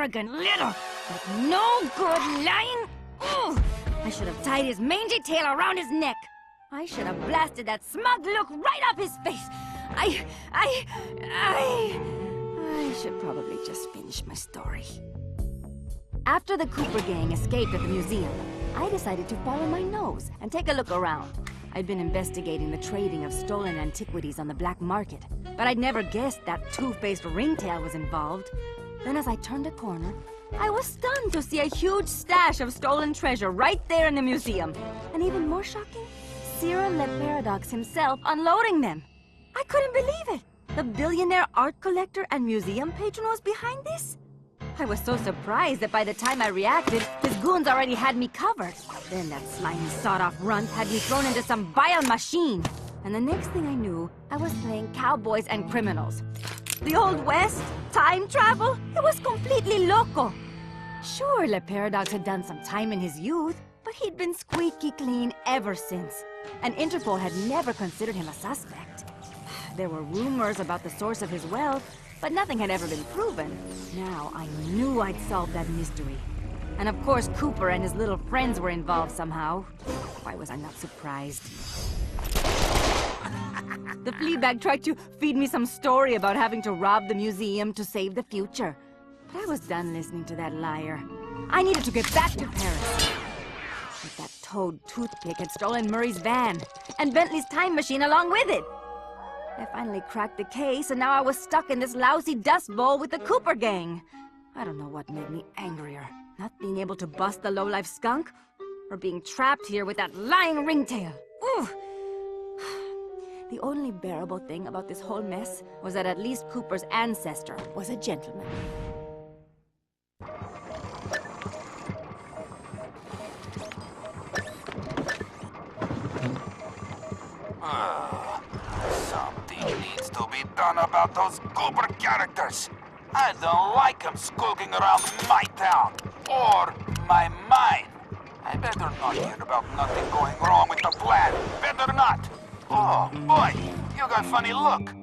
arrogant little, with no good lying. Ugh. I should have tied his mangy tail around his neck. I should have blasted that smug look right off his face. I should probably just finish my story. After the Cooper gang escaped at the museum, I decided to follow my nose and take a look around. I'd been investigating the trading of stolen antiquities on the black market, but I'd never guessed that two-faced ringtail was involved. Then as I turned a corner, I was stunned to see a huge stash of stolen treasure right there in the museum. And even more shocking, Cyril Le Paradox himself unloading them. I couldn't believe it! The billionaire art collector and museum patron was behind this? I was so surprised that by the time I reacted, his goons already had me covered. Then that slimy sawed-off runt had me thrown into some vile machine. And the next thing I knew, I was playing cowboys and criminals. The Old West? Time travel? It was completely loco. Sure, Le Paradox had done some time in his youth, but he'd been squeaky clean ever since. And Interpol had never considered him a suspect. There were rumors about the source of his wealth, but nothing had ever been proven. Now I knew I'd solved that mystery. And of course Cooper and his little friends were involved somehow. Why was I not surprised? The Fleabag tried to feed me some story about having to rob the museum to save the future. But I was done listening to that liar. I needed to get back to Paris. But that toad toothpick had stolen Murray's van, and Bentley's time machine along with it. I finally cracked the case, and now I was stuck in this lousy dust bowl with the Cooper gang. I don't know what made me angrier. Not being able to bust the lowlife skunk, or being trapped here with that lying ringtail. Ooh! The only bearable thing about this whole mess was that at least Cooper's ancestor was a gentleman. Something needs to be done about those Cooper characters. I don't like them skulking around my town, or my mine. I better not hear about nothing going wrong with the plan. Better not. Oh, boy, you got funny look.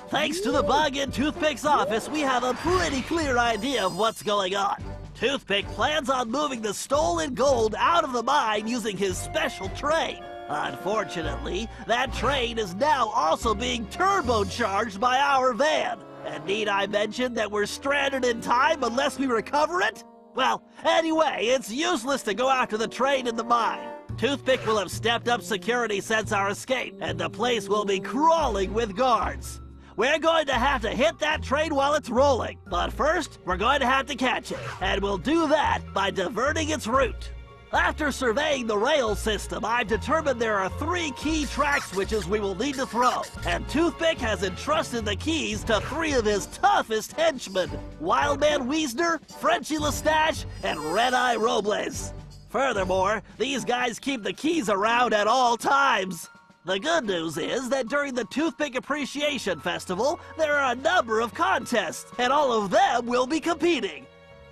Thanks to the bug in Toothpick's office, we have a pretty clear idea of what's going on. Toothpick plans on moving the stolen gold out of the mine using his special train. Unfortunately, that train is now also being turbocharged by our van. And need I mention that we're stranded in time unless we recover it? Well, anyway, it's useless to go after the train in the mine. Toothpick will have stepped up security since our escape, and the place will be crawling with guards. We're going to have to hit that train while it's rolling. But first, we're going to have to catch it. And we'll do that by diverting its route. After surveying the rail system, I've determined there are 3 key track switches we will need to throw. And Toothpick has entrusted the keys to 3 of his toughest henchmen. Wildman Wiesner, Frenchy Lestage, and Red-Eye Robles. Furthermore, these guys keep the keys around at all times. The good news is that during the Toothpick Appreciation Festival, there are a number of contests, and all of them will be competing.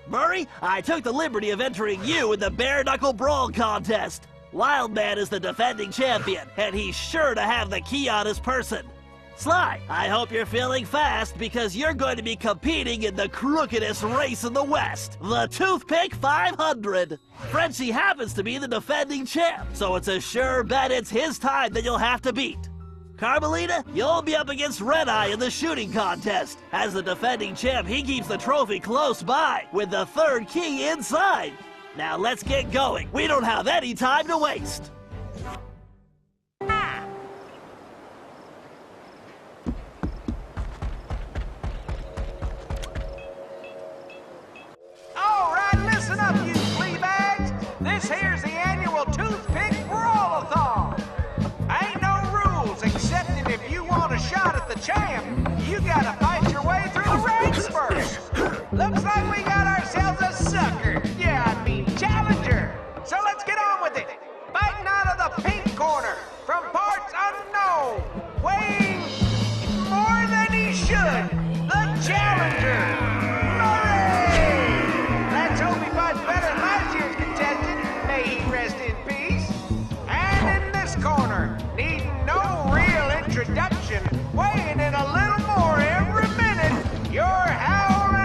Murray, I took the liberty of entering you in the Bare Knuckle Brawl contest. Wildman is the defending champion, and he's sure to have the key on his person. Sly, I hope you're feeling fast because you're going to be competing in the crookedest race in the West, the Toothpick 500. Frenchie happens to be the defending champ, so it's a sure bet it's his time that you'll have to beat. Carmelita, you'll be up against Red Eye in the shooting contest. As the defending champ, he keeps the trophy close by, with the third key inside. Now let's get going. We don't have any time to waste. All right, listen up, you flea bags. This here's the annual Toothpick Brawl-a-thon. Ain't no rules, except that if you want a shot at the champ, you gotta fight your way through the ranks first. Looks like we got ourselves a sucker. Yeah, I mean challenger. So let's get on with it. Fighting out of the pink corner, from parts unknown, weighing more than he should, the challenger. Let's hope he fights better than last year's contestant. May he rest in peace. And in this corner, needing no real introduction, weighing in a little more every minute, your Howard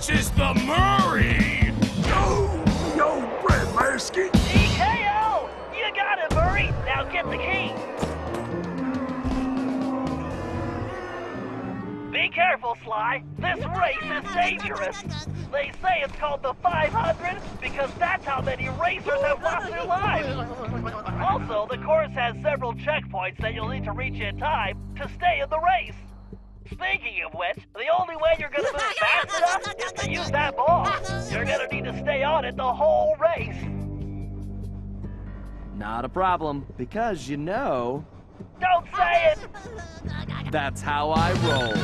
Which is the Murray? Yo, Brad Marsky. EKO! You got it, Murray! Now get the key! Be careful, Sly. This race is dangerous. They say it's called the 500 because that's how many racers have lost their lives. Also, the course has several checkpoints that you'll need to reach in time to stay in the race. Speaking of which, the only way you're gonna move fast enough is to use that ball. You're gonna need to stay on it the whole race. Not a problem, because you know... Don't say it! That's how I roll.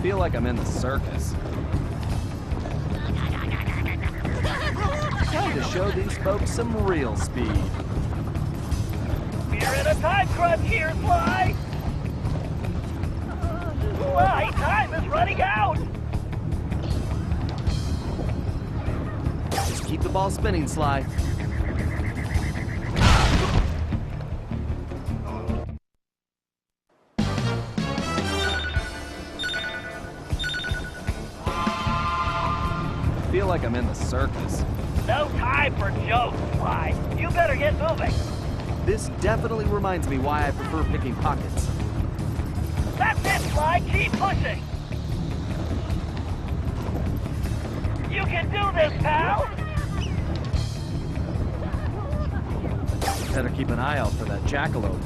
Feel like I'm in the circus. Time to show these folks some real speed. We're in a time crunch here, Sly! Sly, time is running out! Just keep the ball spinning, Sly. Feel like I'm in the circus. No time for jokes, Sly. You better get moving. This definitely reminds me why I prefer picking pockets. That's it, Sly. Keep pushing. You can do this, pal. Better keep an eye out for that jackalope.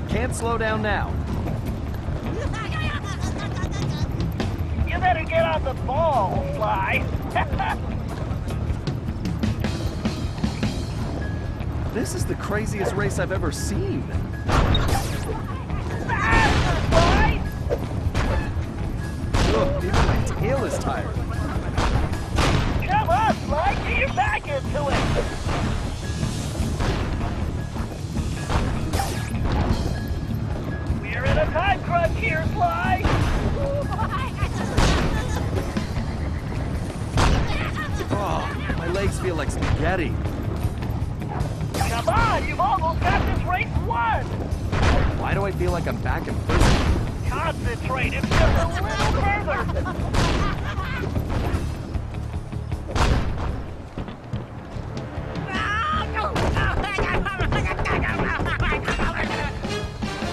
Can't slow down now. You better get on the ball, Sly. This is the craziest race I've ever seen. Faster, Sly! Look, even my tail is tired. Come on, Sly. Get your back into it. We're in a time crunch here, Sly. Oh, my legs feel like spaghetti. Come on, you've almost got this race won! Why do I feel like I'm back in prison? Concentrate, it's just a little further!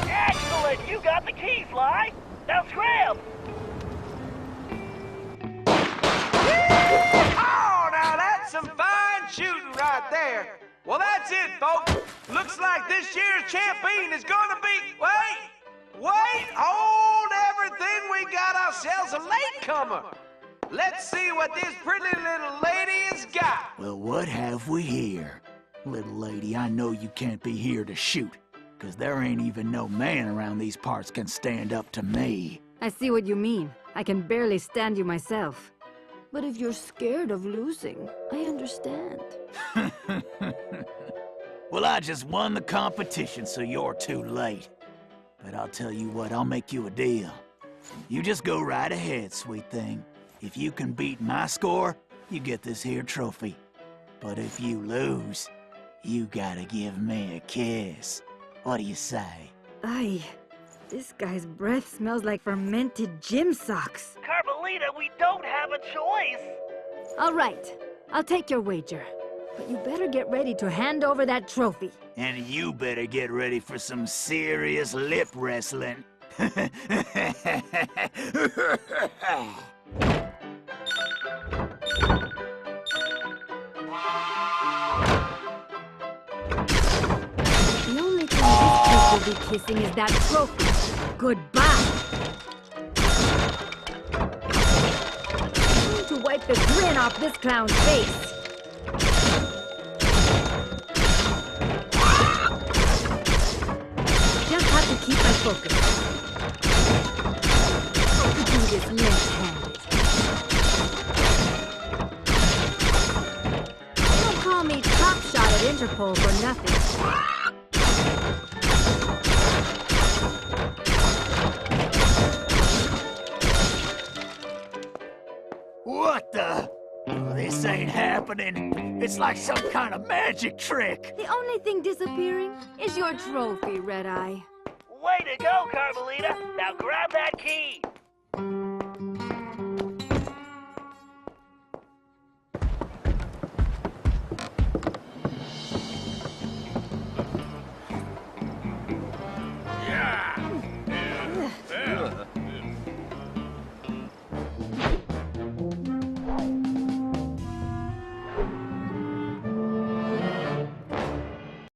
Excellent, you got the key, Sly! Now scram! Oh, now that's some fine shooting right there. Well, that's it, folks. Looks like this year's champion is gonna be... Wait, hold everything. We got ourselves a latecomer. Let's see what this pretty little lady has got. Well, what have we here? Little lady, I know you can't be here to shoot, because there ain't even no man around these parts can stand up to me. I see what you mean. I can barely stand you myself. But if you're scared of losing, I understand. Well, I just won the competition, so you're too late. But I'll tell you what, I'll make you a deal. You just go right ahead, sweet thing. If you can beat my score, you get this here trophy. But if you lose, you gotta give me a kiss. What do you say? Aye. This guy's breath smells like fermented gym socks. Carmelita, we don't have a choice! All right. I'll take your wager. But you better get ready to hand over that trophy. And you better get ready for some serious lip wrestling. The only thing this kid will be kissing is that trophy. Goodbye. Time to wipe the grin off this clown's face. Just have to keep my focus. Do this left-handed. Don't call me top shot at Interpol for nothing. What the? Oh, this ain't happening. It's like some kind of magic trick. The only thing disappearing is your trophy, Red Eye. Way to go, Carmelita! Now grab that key!